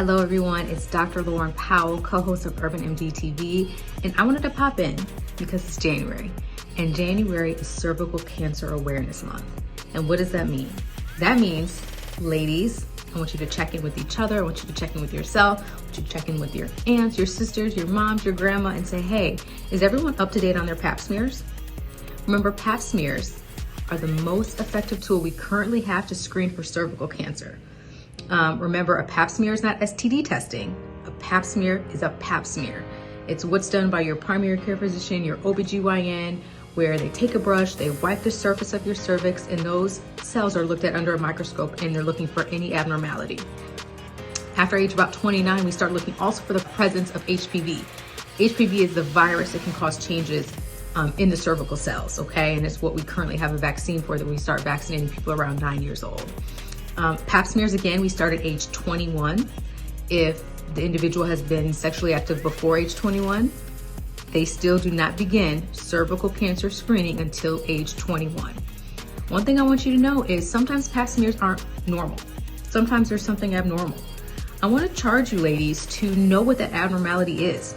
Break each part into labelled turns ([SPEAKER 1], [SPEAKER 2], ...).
[SPEAKER 1] Hello everyone, it's Dr. Lauren Powell, co-host of UrbanMD TV, and I wanted to pop in because it's January, and January is Cervical Cancer Awareness Month. And what does that mean? That means, ladies, I want you to check in with each other, I want you to check in with yourself, I want you to check in with your aunts, your sisters, your moms, your grandma, and say, hey, is everyone up to date on their Pap smears? Remember, Pap smears are the most effective tool we currently have to screen for cervical cancer. Remember, a Pap smear is not STD testing. A Pap smear is a Pap smear. It's what's done by your primary care physician, your OBGYN, where they take a brush, they wipe the surface of your cervix, and those cells are looked at under a microscope, and they're looking for any abnormality. After age about 29, we start looking also for the presence of HPV. HPV is the virus that can cause changes in the cervical cells, okay? And it's what we currently have a vaccine for, that we start vaccinating people around 9 years old. Pap smears, again, we start at age 21. If the individual has been sexually active before age 21, they still do not begin cervical cancer screening until age 21. One thing I want you to know is sometimes Pap smears aren't normal. Sometimes there's something abnormal. I want to charge you ladies to know what that abnormality is.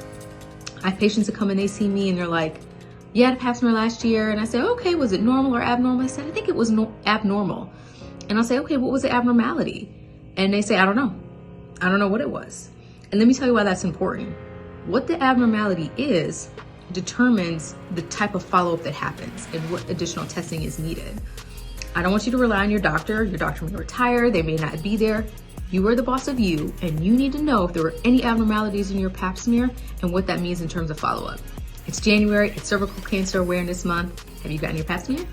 [SPEAKER 1] I have patients that come and they see me and they're like, yeah, I had a Pap smear last year. And I say, okay, was it normal or abnormal? I said, I think it was abnormal. And I'll say, okay, what was the abnormality? And they say, I don't know. I don't know what it was. And let me tell you why that's important. What the abnormality is determines the type of follow-up that happens and what additional testing is needed. I don't want you to rely on your doctor. Your doctor may retire, they may not be there. You are the boss of you, and you need to know if there were any abnormalities in your Pap smear and what that means in terms of follow-up. It's January, it's Cervical Cancer Awareness Month. Have you gotten your Pap smear?